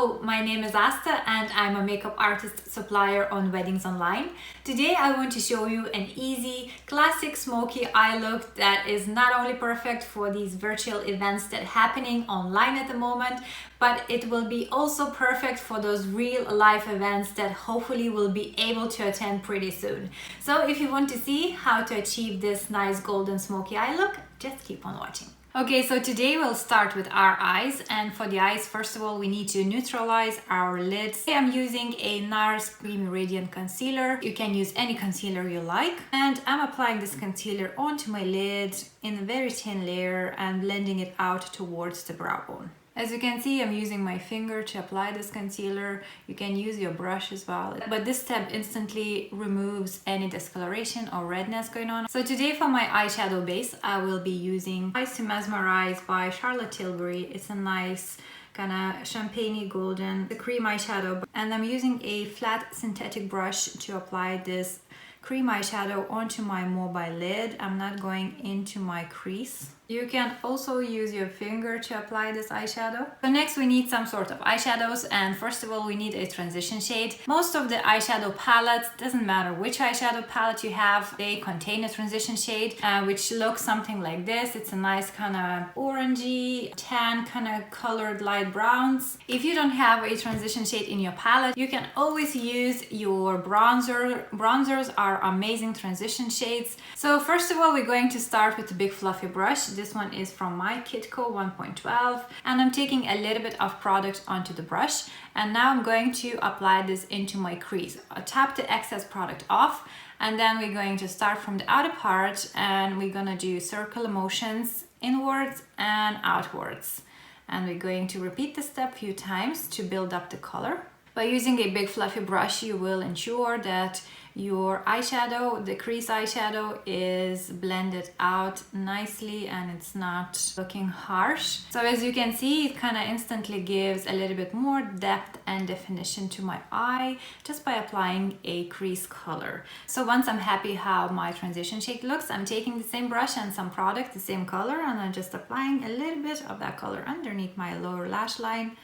Hello, my name is Asta and I'm a makeup artist supplier on Weddings Online. Today I want to show you an easy, classic smoky eye look that is not only perfect for these virtual events that are happening online at the moment, but it will be also perfect for those real life events that hopefully will be able to attend pretty soon. So if you want to see how to achieve this nice golden smoky eye look, just keep on watching. Okay, so today we'll start with our eyes, and for the eyes, first of all, we need to neutralize our lids. I'm using a NARS Creamy Radiant Concealer. You can use any concealer you like. And I'm applying this concealer onto my lid in a very thin layer and blending it out towards the brow bone. As you can see, I'm using my finger to apply this concealer. You can use your brush as well, but this step instantly removes any discoloration or redness going on. So today for my eyeshadow base, I will be using Eyes to Mesmerize by Charlotte Tilbury. It's a nice kind of champagne golden cream eyeshadow, and I'm using a flat synthetic brush to apply this cream eyeshadow onto my mobile lid. I'm not going into my crease. You can also use your finger to apply this eyeshadow. So next we need some sort of eyeshadows, and first of all we need a transition shade. Most of the eyeshadow palettes, doesn't matter which eyeshadow palette you have, they contain a transition shade which looks something like this. It's a nice kind of orangey, tan kind of colored light browns. If you don't have a transition shade in your palette, you can always use your bronzer. Bronzers are amazing transition shades. So first of all we're going to start with the big fluffy brush. This one is from my KITCO 1.12, and I'm taking a little bit of product onto the brush, and now I'm going to apply this into my crease. I'll tap the excess product off, and then we're going to start from the outer part, and we're gonna do circular motions inwards and outwards, and we're going to repeat this step a few times to build up the color. By using a big fluffy brush, you will ensure that your eyeshadow, the crease eyeshadow, is blended out nicely and it's not looking harsh. So as you can see, it kind of instantly gives a little bit more depth and definition to my eye just by applying a crease color. So once I'm happy how my transition shade looks, I'm taking the same brush and some product, the same color, and I'm just applying a little bit of that color underneath my lower lash line,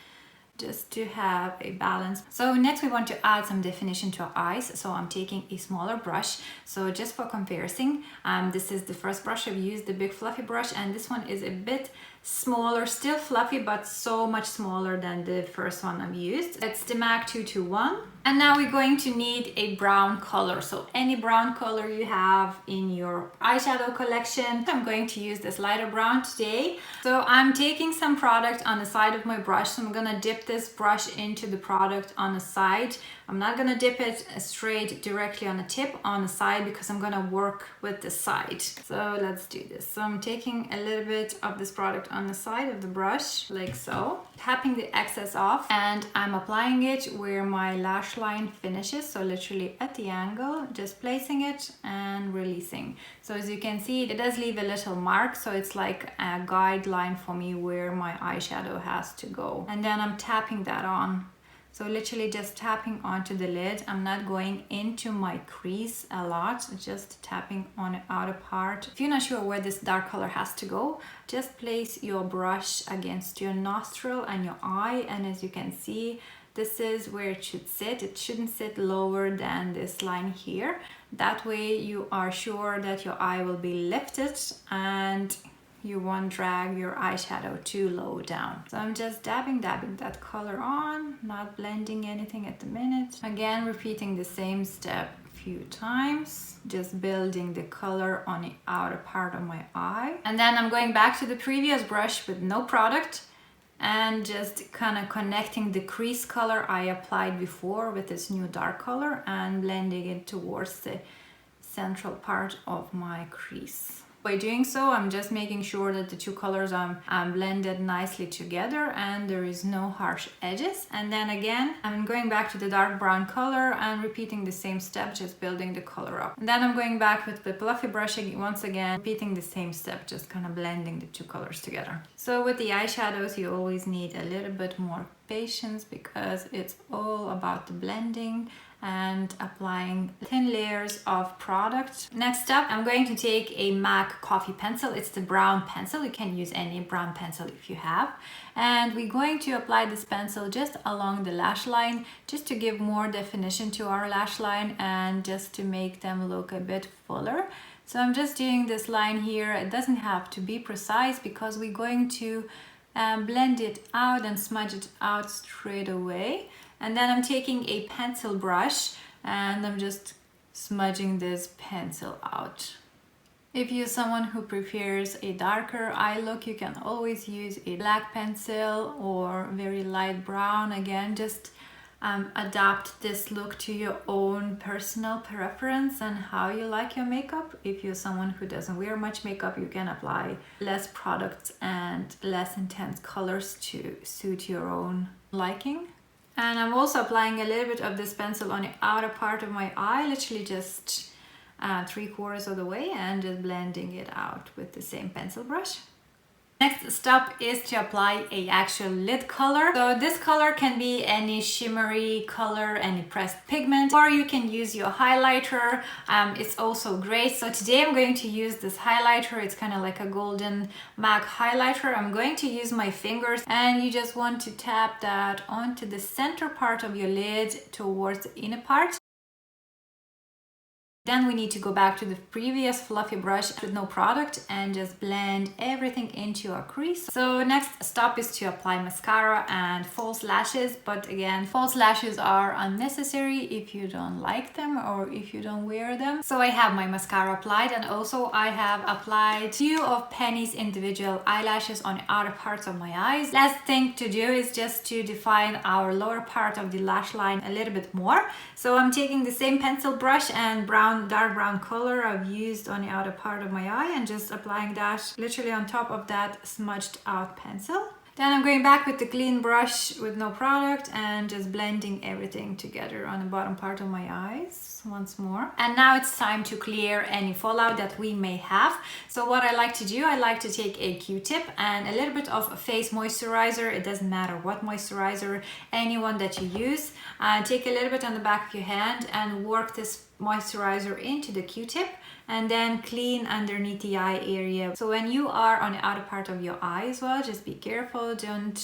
just to have a balance. So next we want to add some definition to our eyes. So I'm taking a smaller brush. So just for comparison, this is the first brush I've used, the big fluffy brush, and this one is a bit smaller, still fluffy, but so much smaller than the first one I've used. It's the MAC 221. And now we're going to need a brown color. So any brown color you have in your eyeshadow collection. I'm going to use this lighter brown today. So I'm taking some product on the side of my brush. So I'm gonna dip this brush into the product on the side. I'm not gonna dip it straight directly on the tip, on the side, because I'm gonna work with the side. So let's do this. So I'm taking a little bit of this product on the side of the brush, like so, tapping the excess off, and I'm applying it where my lash line finishes, so literally at the angle, just placing it and releasing. So as you can see, it does leave a little mark, so it's like a guideline for me where my eyeshadow has to go. And then I'm tapping that on. So literally just tapping onto the lid. I'm not going into my crease a lot, just tapping on the outer part. If you're not sure where this dark color has to go, just place your brush against your nostril and your eye, and as you can see, this is where it should sit. It shouldn't sit lower than this line here. That way you are sure that your eye will be lifted and you won't drag your eyeshadow too low down. So I'm just dabbing that color on, not blending anything at the minute. Again, repeating the same step a few times, just building the color on the outer part of my eye. And then I'm going back to the previous brush with no product and just kind of connecting the crease color I applied before with this new dark color and blending it towards the central part of my crease. By doing so, I'm just making sure that the two colors are blended nicely together and there is no harsh edges. And then again, I'm going back to the dark brown color and repeating the same step, just building the color up. And then I'm going back with the fluffy brush once again, repeating the same step, just kind of blending the two colors together. So with the eyeshadows, you always need a little bit more patience because it's all about the blending and applying thin layers of product. Next up, I'm going to take a MAC coffee pencil. It's the brown pencil. You can use any brown pencil if you have. And we're going to apply this pencil just along the lash line, just to give more definition to our lash line and just to make them look a bit fuller. So I'm just doing this line here. It doesn't have to be precise because we're going to blend it out and smudge it out straight away. And then I'm taking a pencil brush and I'm just smudging this pencil out. If you're someone who prefers a darker eye look, you can always use a black pencil or very light brown. Again, just adapt this look to your own personal preference and how you like your makeup. If you're someone who doesn't wear much makeup, you can apply less products and less intense colors to suit your own liking. And I'm also applying a little bit of this pencil on the outer part of my eye, literally just 3/4 of the way, and just blending it out with the same pencil brush. Next step is to apply a actual lid color. So this color can be any shimmery color, any pressed pigment, or you can use your highlighter. It's also great. So today I'm going to use this highlighter. It's kind of like a golden MAC highlighter. I'm going to use my fingers, and you just want to tap that onto the center part of your lid towards the inner part. Then we need to go back to the previous fluffy brush with no product and just blend everything into our crease. So next step is to apply mascara and false lashes. But again, false lashes are unnecessary if you don't like them or if you don't wear them. So I have my mascara applied, and also I have applied 2 of Penny's individual eyelashes on the outer parts of my eyes. Last thing to do is just to define our lower part of the lash line a little bit more. So I'm taking the same pencil brush and dark brown color I've used on the outer part of my eye and just applying that literally on top of that smudged out pencil. Then I'm going back with the clean brush with no product and just blending everything together on the bottom part of my eyes once more. And now it's time to clear any fallout that we may have. So what I like to do, I like to take a Q-tip and a little bit of face moisturizer. It doesn't matter what moisturizer, anyone that you use. Take a little bit on the back of your hand and work this moisturizer into the Q-tip, and then clean underneath the eye area. So when you are on the outer part of your eye as well, just be careful, don't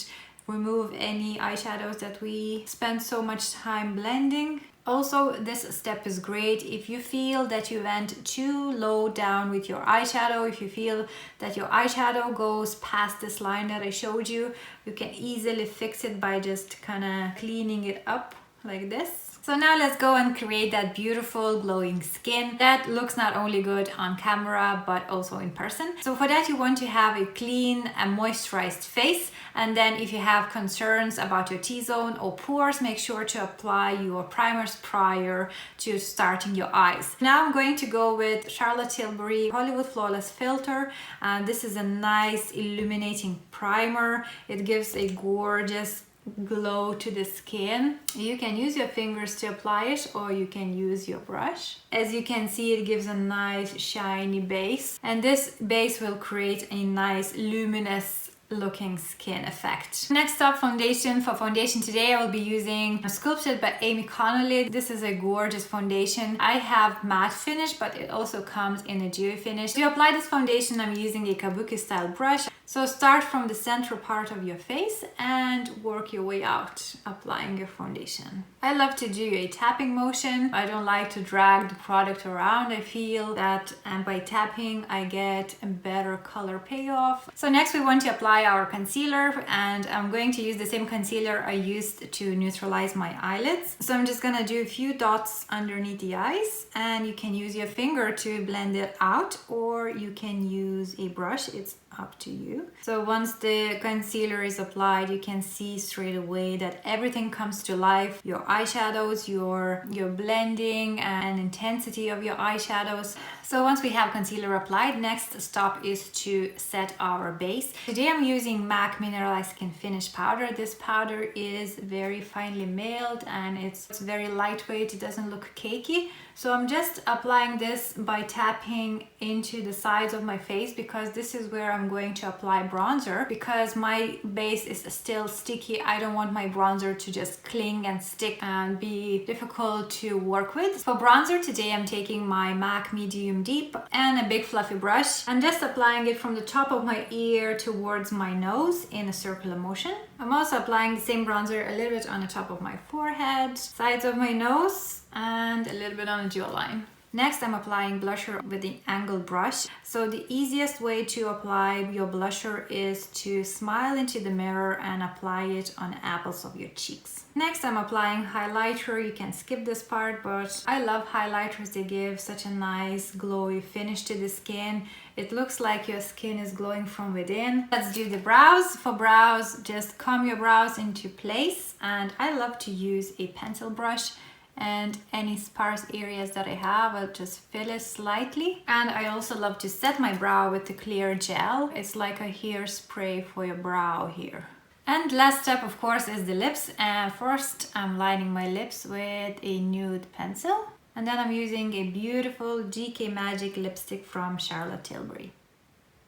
remove any eyeshadows that we spend so much time blending. Also, this step is great if you feel that you went too low down with your eyeshadow. If you feel that your eyeshadow goes past this line that I showed you, you can easily fix it by just kind of cleaning it up like this. So now let's go and create that beautiful glowing skin that looks not only good on camera but also in person. So for that you want to have a clean and moisturized face, and then if you have concerns about your T-zone or pores, make sure to apply your primers prior to starting your eyes. Now I'm going to go with Charlotte Tilbury Hollywood Flawless Filter, and this is a nice illuminating primer. It gives a gorgeous glow to the skin. You can use your fingers to apply it or you can use your brush. As you can see, it gives a nice shiny base, and this base will create a nice luminous looking skin effect. Next up, foundation. For foundation today I will be using Sculpted by AIMEE Connolly. This is a gorgeous foundation. I have matte finish, but it also comes in a dewy finish. To apply this foundation I'm using a kabuki style brush. So start from the central part of your face and work your way out, applying your foundation. I love to do a tapping motion. I don't like to drag the product around. I feel that by tapping I get a better color payoff. So next we want to apply our concealer, and I'm going to use the same concealer I used to neutralize my eyelids. So I'm just gonna do a few dots underneath the eyes, and you can use your finger to blend it out or you can use a brush. It's up to you. So once the concealer is applied, you can see straight away that everything comes to life. Your eyeshadows, your blending and intensity of your eyeshadows. So once we have concealer applied, next step is to set our base. Today I'm using MAC Mineralized Skin Finish powder. This powder is very finely milled and it's very lightweight. It doesn't look cakey. So I'm just applying this by tapping into the sides of my face because this is where I'm going to apply bronzer. Because my base is still sticky, I don't want my bronzer to just cling and stick and be difficult to work with. For bronzer today, I'm taking my MAC Medium Deep and a big fluffy brush and just applying it from the top of my ear towards my nose in a circular motion. I'm also applying the same bronzer a little bit on the top of my forehead, sides of my nose, and a little bit on the jawline. Next, I'm applying blusher with the angled brush. So the easiest way to apply your blusher is to smile into the mirror and apply it on the apples of your cheeks. Next, I'm applying highlighter. You can skip this part, but I love highlighters. They give such a nice glowy finish to the skin. It looks like your skin is glowing from within. Let's do the brows. For brows, just comb your brows into place. And I love to use a pencil brush. And any sparse areas that I have, I'll just fill it slightly. And I also love to set my brow with the clear gel. It's like a hairspray for your brow here. And last step, of course, is the lips. And first, I'm lining my lips with a nude pencil. And then I'm using a beautiful GK Magic lipstick from Charlotte Tilbury.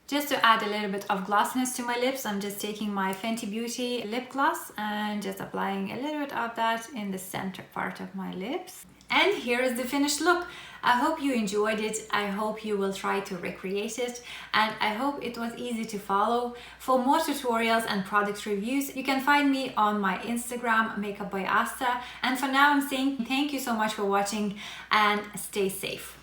Just to add a little bit of glossiness to my lips, I'm just taking my Fenty Beauty lip gloss and just applying a little bit of that in the center part of my lips. And here is the finished look. I hope you enjoyed it. I hope you will try to recreate it. And I hope it was easy to follow. For more tutorials and product reviews, you can find me on my Instagram, Makeup by Asta. And for now, I'm saying thank you so much for watching and stay safe.